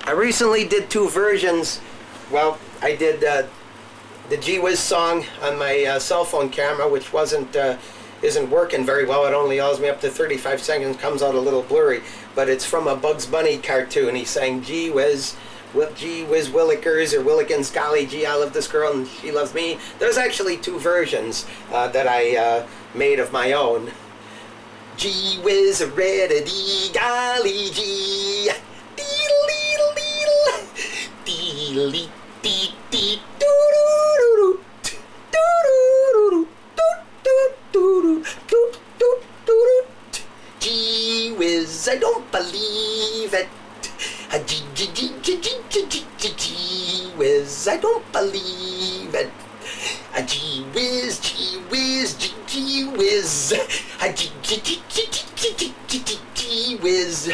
I recently did 2 versions. Well, I did the Whiz Song on my cell phone camera, which isn't working very well. It only allows me up to 35 seconds, comes out a little blurry. But it's from a Bugs Bunny cartoon. He sang Gee Whiz Willikers or Willikins, golly gee, I love this girl and she loves me. There's actually 2 versions that I made of my own. Gee whiz, red-a-dee, golly gee, deedle-deedle-deedle, deedle-dee-dee-dee, doo-doo-doo-doo, doo-doo-doo-doo, doo-doo-doo-doo, doo-doo-doo-doo. Gee whiz, I don't believe it. Gee whiz, I don't believe it. Gee whiz, gee whiz, gee whiz. Gee whiz.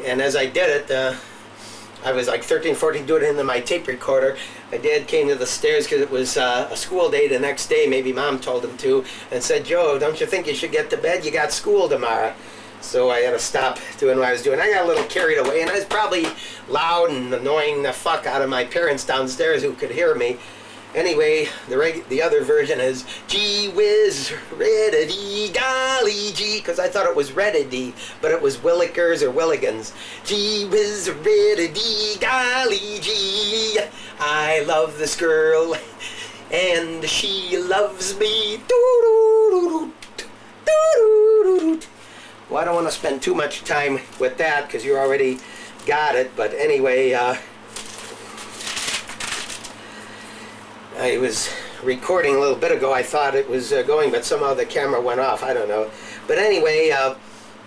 And as I did it, I was like 13, 14, doing it into my tape recorder. My dad came to the stairs because it was a school day the next day. Maybe Mom told him to, and said, "Joe, don't you think you should get to bed? You got school tomorrow." So I had to stop doing what I was doing. I got a little carried away, and I was probably loud and annoying the fuck out of my parents downstairs who could hear me. Anyway, the other version is Gee whiz, red-a-dee, golly gee, because I thought it was red-a-dee, but it was Willikers or Willigans. Gee whiz, red-a-dee, golly gee, I love this girl, and she loves me. Doo-doo-doo-doo, doo-doo-doo-doo. Well, I don't want to spend too much time with that because you already got it, but anyway, I was recording a little bit ago. I thought it was going, but somehow the camera went off. I don't know. But anyway,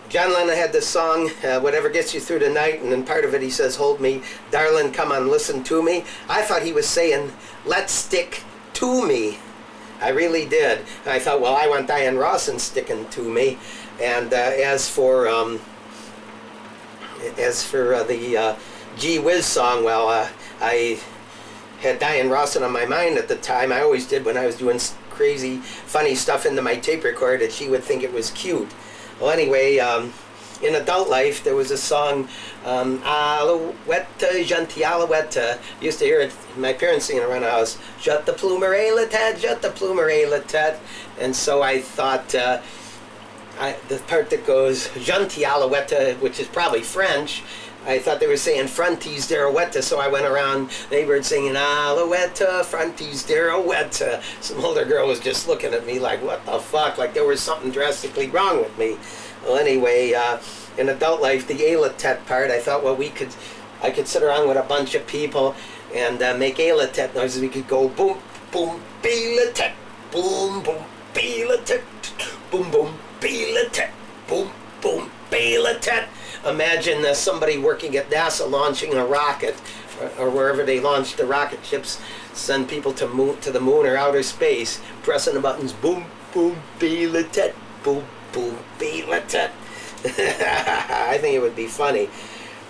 John Lennon had this song, Whatever Gets You Through the Night, and in part of it he says, "Hold me, darling, come on, listen to me." I thought he was saying, "Let's stick to me." I really did. And I thought, well, I want Diane Rossum sticking to me. And as for the Gee Whiz song, well, I had Diane Rossum on my mind at the time. I always did when I was doing crazy, funny stuff into my tape recorder, that she would think it was cute. Well, anyway, in adult life, there was a song, Alouette, Gentil Alouette. Used to hear it, my parents singing around the house, "Jut the plumer la tête, jut the plumer la tête." And so I thought, the part that goes, Gentil Alouette, which is probably French, I thought they were saying Fronties d'Arouette, so I went around neighborhood singing Alouette, Fronties d'Arouette. Some older girl was just looking at me like, what the fuck, like there was something drastically wrong with me. Well, anyway, in adult life, the Alouette part, I thought, well, I could sit around with a bunch of people and make Alouette noises. We could go boom, boom, Alouette, boom, boom, Alouette, boom, boom, Alouette, boom, boom, Alouette. Imagine somebody working at NASA launching a rocket, or wherever they launch the rocket ships, send people to the moon or outer space, pressing the buttons, boom, boom, Alouette, boom, boom, Alouette. I think it would be funny.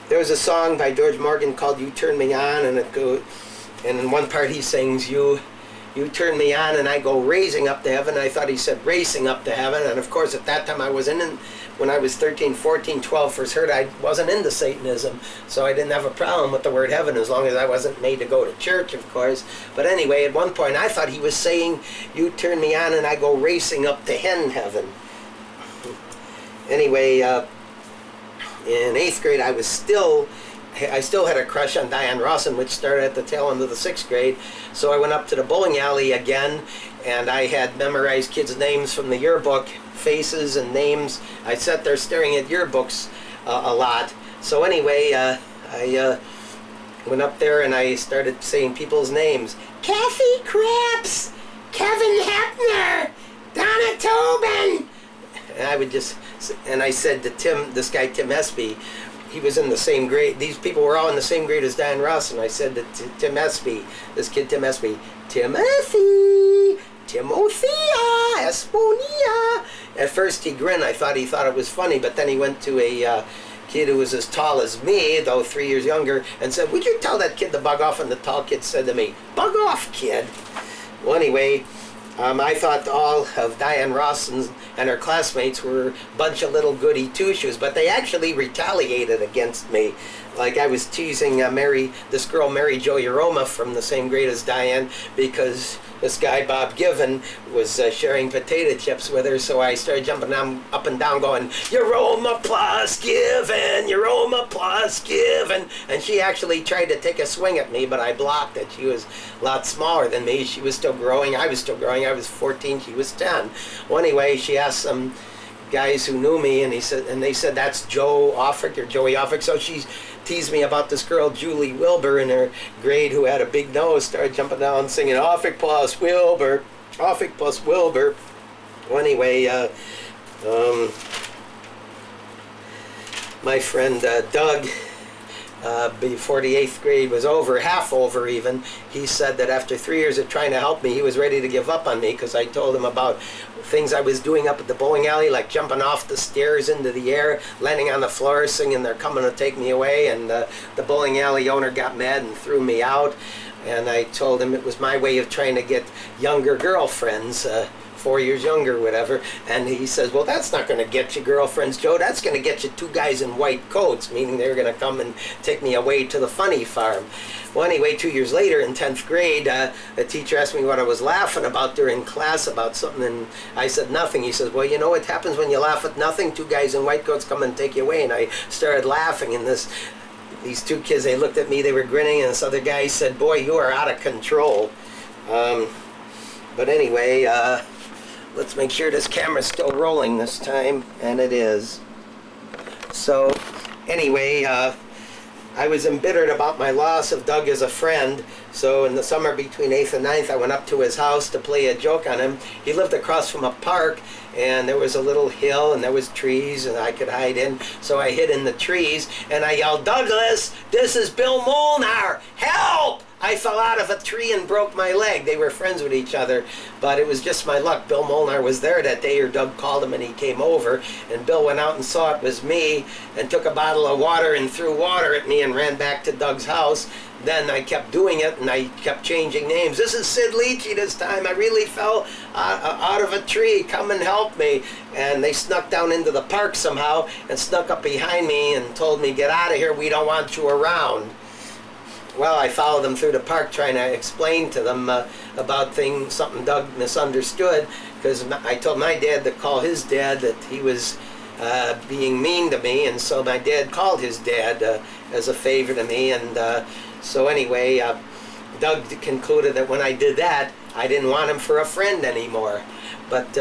There was a song by George Morgan called "You Turn Me On," and and in one part he sings, You turn me on and I go raising up to heaven. I thought he said racing up to heaven, and of course at that time when I was 13, 14, 12, first heard, I wasn't into Satanism, so I didn't have a problem with the word heaven as long as I wasn't made to go to church, of course. But anyway, at one point I thought he was saying, "You turn me on and I go racing up to heaven." Anyway, in 8th grade I still had a crush on Diane Rossum, which started at the tail end of the 6th grade. So I went up to the bowling alley again, and I had memorized kids' names from the yearbook, faces and names. I sat there staring at yearbooks a lot. So anyway, I went up there and I started saying people's names. Kathy Krabs, Kevin Hepner, Donna Tobin. And I said to this guy Tim Espy, he was in the same grade. These people were all in the same grade as Diane Rossum. I said to Tim Espy, this kid Tim Espy, Timothy, Timothea, Esponia. At first he grinned. I thought he thought it was funny, but then he went to a kid who was as tall as me, though 3 years younger, and said, "Would you tell that kid to bug off?" And the tall kid said to me, "Bug off, kid." Well, anyway, I thought all of Diane Rossum and her classmates were a bunch of little goody two-shoes, but they actually retaliated against me. Like I was teasing this girl, Jo Aroma, from the same grade as Diane, because this guy, Bob Given, was sharing potato chips with her, so I started jumping up and down going, "Aroma plus Given, Aroma plus Given." And she actually tried to take a swing at me, but I blocked it. She was a lot smaller than me. She was still growing. I was still growing. I was 14. She was 10. Well, anyway, she asked some guys who knew me, and they said, "That's Joe Aufricht or Joey Aufricht." So she teased me about this girl, Julie Wilbur, in her grade, who had a big nose, started jumping down singing Aufricht plus Wilbur, Aufricht plus Wilbur. Well, anyway, my friend Doug, before the 8th grade was over, half over even, he said that after 3 years of trying to help me, he was ready to give up on me, because I told him about things I was doing up at the bowling alley, like jumping off the stairs into the air, landing on the floor, singing "They're Coming to Take Me Away," and the bowling alley owner got mad and threw me out. And I told him it was my way of trying to get younger girlfriends, 4 years younger, whatever. And he says, "Well, that's not going to get you girlfriends, Joe. That's going to get you 2 guys in white coats," meaning they were going to come and take me away to the funny farm. Well, anyway, 2 years later, in 10th grade, the teacher asked me what I was laughing about during class about something, and I said nothing. He says, "Well, you know what happens when you laugh at nothing? 2 guys in white coats come and take you away." And I started laughing, and these 2 kids, they looked at me, they were grinning, and this other guy said, "Boy, you are out of control." But anyway, let's make sure this camera's still rolling this time, and it is. So, anyway, I was embittered about my loss of Doug as a friend, so in the summer between 8th and 9th, I went up to his house to play a joke on him. He lived across from a park, and there was a little hill, and there was trees, and I could hide in, so I hid in the trees, and I yelled, "Douglas, this is Bill Molnar! Help!" I fell out of a tree and broke my leg. They were friends with each other, but it was just my luck. Bill Molnar was there that day, or Doug called him and he came over, and Bill went out and saw it was me and took a bottle of water and threw water at me and ran back to Doug's house. Then I kept doing it, and I kept changing names. "This is Sid Leachy this time. I really fell out of a tree. Come and help me." And they snuck down into the park somehow and snuck up behind me and told me, "Get out of here. We don't want you around." Well, I followed them through the park trying to explain to them about something Doug misunderstood, because I told my dad to call his dad that he was being mean to me, and so my dad called his dad as a favor to me, and so anyway, Doug concluded that when I did that, I didn't want him for a friend anymore. But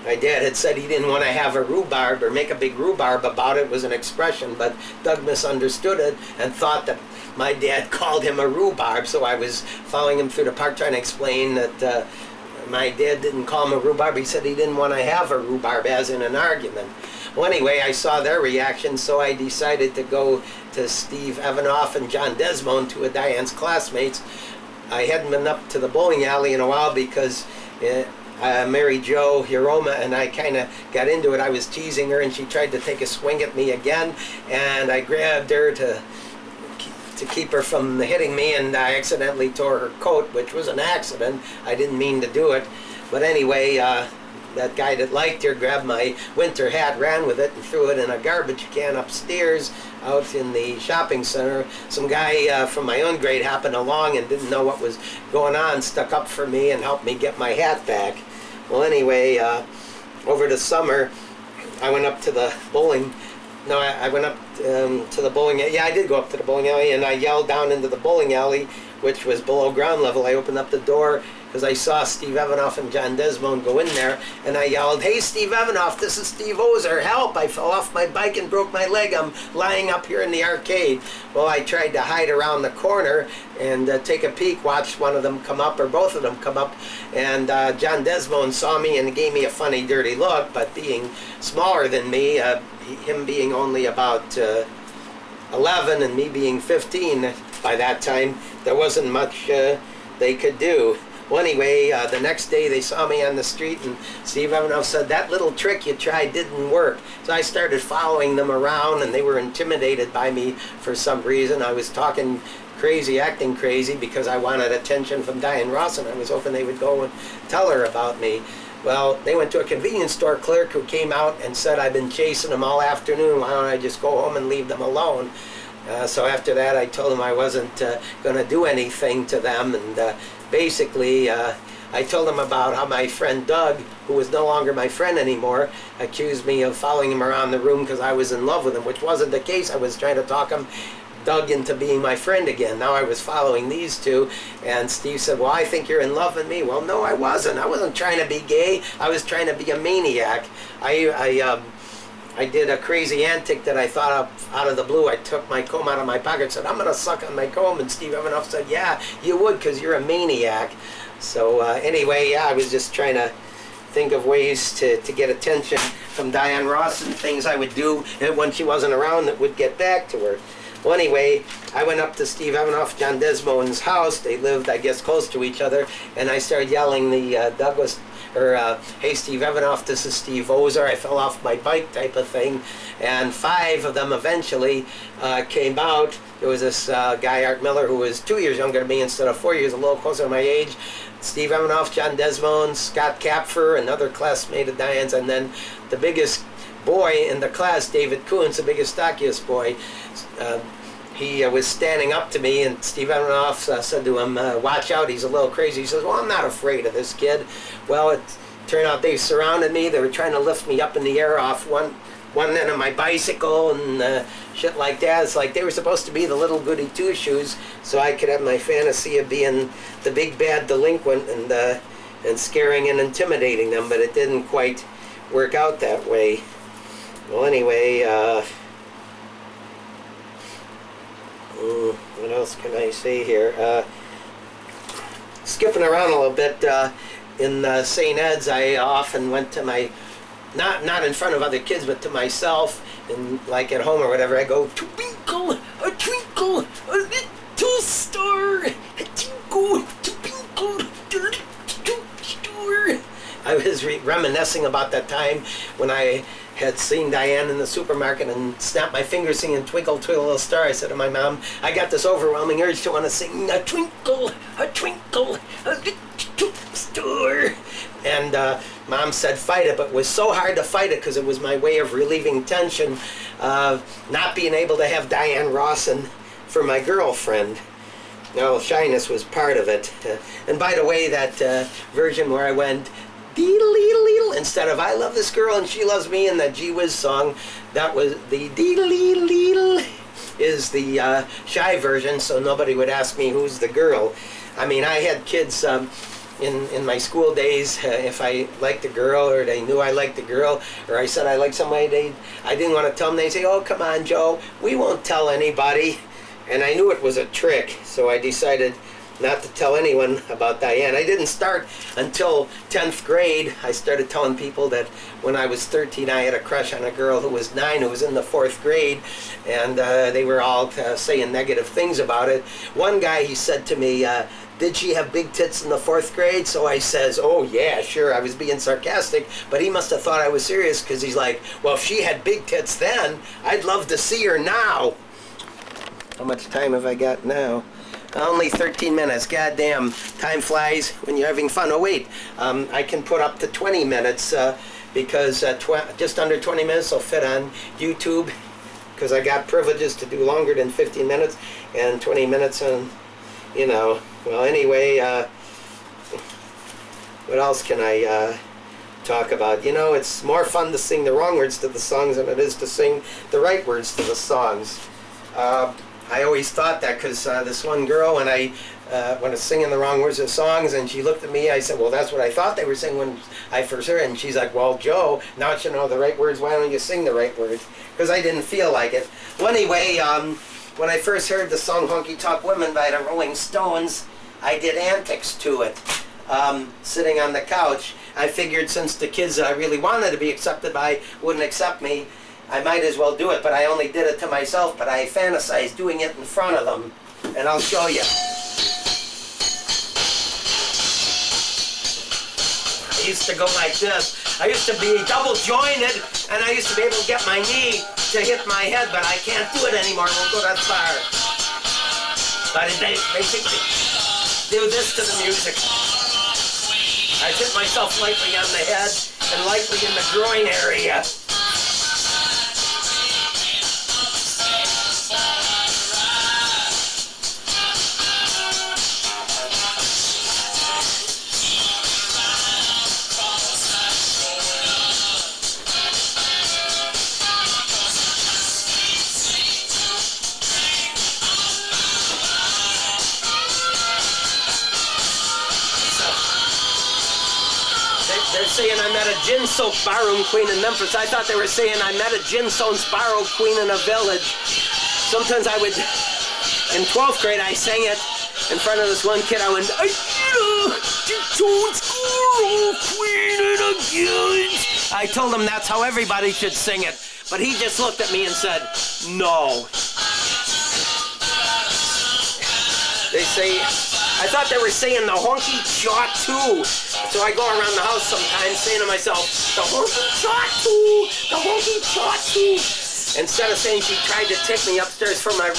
my dad had said he didn't want to have a rhubarb or make a big rhubarb about it. It was an expression, but Doug misunderstood it and thought that my dad called him a rhubarb, so I was following him through the park trying to explain that my dad didn't call him a rhubarb. He said he didn't want to have a rhubarb, as in an argument. Well, anyway, I saw their reaction, so I decided to go to Steve Evanoff and John Desmond, 2 of Diane's classmates. I hadn't been up to the bowling alley in a while because Mary Jo Aroma and I kind of got into it. I was teasing her, and she tried to take a swing at me again, and I grabbed her to keep her from hitting me, and I accidentally tore her coat, which was an accident. I didn't mean to do it. But anyway, that guy that liked her grabbed my winter hat, ran with it, and threw it in a garbage can upstairs out in the shopping center. Some guy from my own grade happened along and didn't know what was going on, stuck up for me and helped me get my hat back. Well, anyway, over the summer, I went up to the bowling. No, I went up to the bowling. Yeah, I did go up to the bowling alley, and I yelled down into the bowling alley, which was below ground level. I opened up the door because I saw Steve Evanoff and John Desmond go in there, and I yelled, "Hey, Steve Evanoff, this is Steve Ozer. Help! I fell off my bike and broke my leg. I'm lying up here in the arcade." Well, I tried to hide around the corner and take a peek, watched one of them come up, or both of them come up, and John Desmond saw me and gave me a funny, dirty look, but being smaller than me, him being only about 11 and me being 15 by that time, there wasn't much they could do. Well, anyway, the next day they saw me on the street, and Steve Evanoff said, that little trick you tried didn't work. So I started following them around, and they were intimidated by me for some reason. I was talking crazy, acting crazy, because I wanted attention from Diane Rossum. I was hoping they would go and tell her about me. Well, they went to a convenience store clerk who came out and said, I've been chasing them all afternoon. Why don't I just go home and leave them alone? So after that, I told them I wasn't going to do anything to them. And basically, I told them about how my friend Doug, who was no longer my friend anymore, accused me of following him around the room because I was in love with him, which wasn't the case. I was trying to talk him Doug into being my friend again. Now I was following these two, and Steve said, well, I think you're in love with me. Well, no, I wasn't. I wasn't trying to be gay. I was trying to be a maniac. I did a crazy antic that I thought of out of the blue. I took my comb out of my pocket and said, I'm going to suck on my comb. And Steve Evanoff said, yeah, you would, because you're a maniac. So anyway, yeah, I was just trying to think of ways to get attention from Diane Ross and things I would do when she wasn't around that would get back to her. Well, anyway, I went up to Steve Evanoff, John Desmond's house. They lived, I guess, close to each other, and I started yelling the Douglas, or hey, Steve Evanoff, this is Steve Ozer. I fell off my bike type of thing, and 5 of them eventually came out. There was this guy, Art Miller, who was 2 years younger than me instead of 4 years, a little closer to my age. Steve Evanoff, John Desmond, Scott Kapfer, another classmate of Diane's, and then the biggest boy in the class, David Coons, the biggest, stockiest boy. He was standing up to me, and Steve Evanoff said to him, watch out, he's a little crazy. He says, well, I'm not afraid of this kid. Well, it turned out they surrounded me. They were trying to lift me up in the air off one end of my bicycle and shit like that. It's like they were supposed to be the little goody two-shoes so I could have my fantasy of being the big bad delinquent and scaring and intimidating them, but it didn't quite work out that way. Well, anyway, what else can I say here? Skipping around a little bit, in St. Ed's, I often went to my, not in front of other kids, but to myself, and like at home or whatever, I go, twinkle, a little star, a twinkle, star. I was reminiscing about that time when I had seen Diane in the supermarket and snapped my fingers singing Twinkle, Twinkle, Little Star. I said to my mom, I got this overwhelming urge to want to sing a twinkle, a little star. And Mom said fight it, but it was so hard to fight it because it was my way of relieving tension, not being able to have Diane Rossum for my girlfriend. No, Shyness was part of it. And by the way, that version where I went, dee-dee-dee-dee, instead of I love this girl and she loves me in that Whiz Song, that was the dee-dee-dee-dee, is the shy version, so nobody would ask me who's the girl. I mean, I had kids in my school days, if I liked a girl or they knew I liked the girl, or I said I liked somebody, I didn't want to tell them. They'd say, oh, come on, Joe, we won't tell anybody. And I knew it was a trick, so I decided not to tell anyone about Diane. I didn't start until 10th grade. I started telling people that when I was 13, I had a crush on a girl who was 9, who was in the 4th grade, and they were all saying negative things about it. One guy, he said to me, did she have big tits in the 4th grade? So I says, oh yeah, sure. I was being sarcastic, but he must have thought I was serious, because he's like, well, if she had big tits then, I'd love to see her now. How much time have I got now? Only 13 minutes. Goddamn, time flies when you're having fun. Oh wait, I can put up to 20 minutes because just under 20 minutes will fit on YouTube, because I got privileges to do longer than 15 minutes, and 20 minutes on, you know. Well, anyway, what else can I talk about? You know, it's more fun to sing the wrong words to the songs than it is to sing the right words to the songs. I always thought that, because this one girl, when I was singing the wrong words of songs, and she looked at me, I said, well, that's what I thought they were saying when I first heard it. And she's like, well, Joe, now that you know the right words, why don't you sing the right words? Because I didn't feel like it. Well, anyway, when I first heard the song Honky Tonk Women by the Rolling Stones, I did antics to it, sitting on the couch. I figured since the kids I really wanted to be accepted by wouldn't accept me, I might as well do it, but I only did it to myself, but I fantasized doing it in front of them, and I'll show you. I used to go like this. I used to be double jointed, and I used to be able to get my knee to hit my head, but I can't do it anymore. It won't go that far. But they basically do this to the music. I hit myself lightly on the head and lightly in the groin area. They're saying I met a gin-soaked barroom queen in Memphis. I thought they were saying I met a gin-soaked barroom queen in a village. Sometimes I would, in 12th grade, I sang it in front of this one kid. I went, I met a gin-soaked barroom queen in a village. I told him that's how everybody should sing it. But he just looked at me and said, no. They say, I thought they were saying the honky chot too. So I go around the house sometimes saying to myself, the honky chot too, the honky chot too. Instead of saying she tried to take me upstairs from my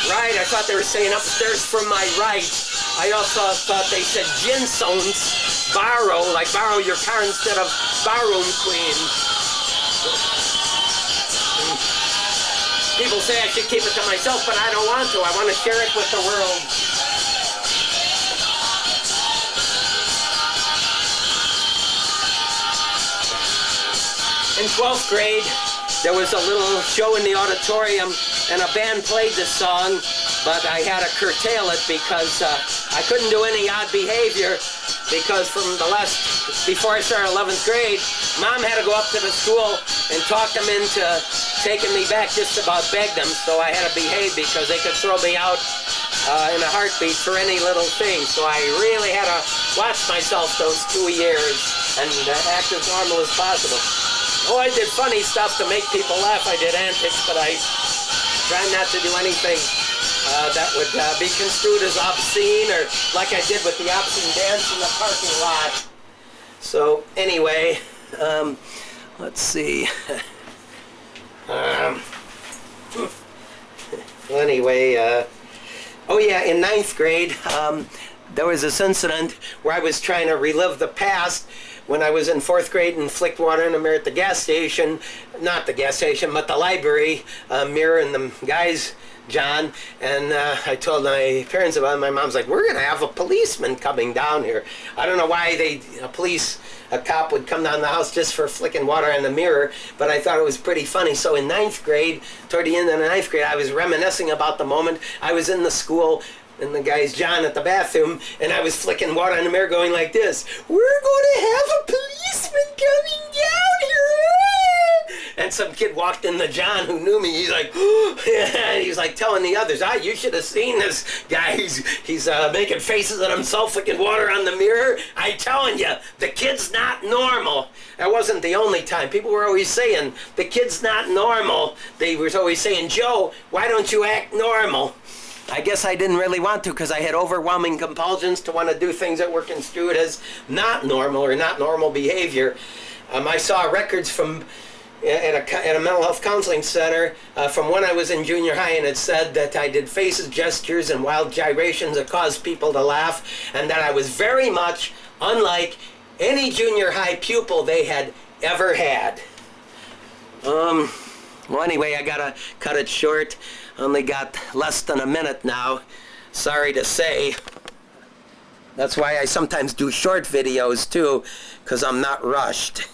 right, I thought they were saying upstairs from my right. I also thought they said Ginsons, borrow, like borrow your car instead of barroom queen. People say I should keep it to myself, but I don't want to. I want to share it with the world. In 12th grade, there was a little show in the auditorium, and a band played this song, but I had to curtail it because I couldn't do any odd behavior, because before I started 11th grade, Mom had to go up to the school and talk them into taking me back, just about begged them, so I had to behave because they could throw me out in a heartbeat for any little thing. So I really had to watch myself those 2 years and act as normal as possible. Oh, I did funny stuff to make people laugh. I did antics, but I tried not to do anything that would be construed as obscene, or like I did with the obscene dance in the parking lot. So anyway, let's see. Anyway, oh yeah, in 9th grade, there was this incident where I was trying to relive the past when I was in 4th grade and flicked water in a mirror at the gas station. Not the gas station, but the library mirror, and the guys, John, and I told my parents about it. My mom's like, we're going to have a policeman coming down here. I don't know why a cop would come down the house just for flicking water in the mirror, but I thought it was pretty funny. So in 9th grade, toward the end of the 9th grade, I was reminiscing about the moment I was in the school and the guy's John at the bathroom, and I was flicking water in the mirror going like this, we're going to have a policeman coming down here. And some kid walked in the John who knew me. He's like, and he's like telling the others, you should have seen this guy. He's making faces at himself, flicking water on the mirror. I telling you, the kid's not normal. That wasn't the only time. People were always saying, the kid's not normal. They were always saying, Joe, why don't you act normal? I guess I didn't really want to, because I had overwhelming compulsions to want to do things that were construed as not normal or not normal behavior. I saw records from at a mental health counseling center from when I was in junior high, and it said that I did faces, gestures, and wild gyrations that caused people to laugh, and that I was very much unlike any junior high pupil they had ever had. Well, anyway, I gotta cut it short. Only got less than a minute now. Sorry to say. That's why I sometimes do short videos too, because I'm not rushed.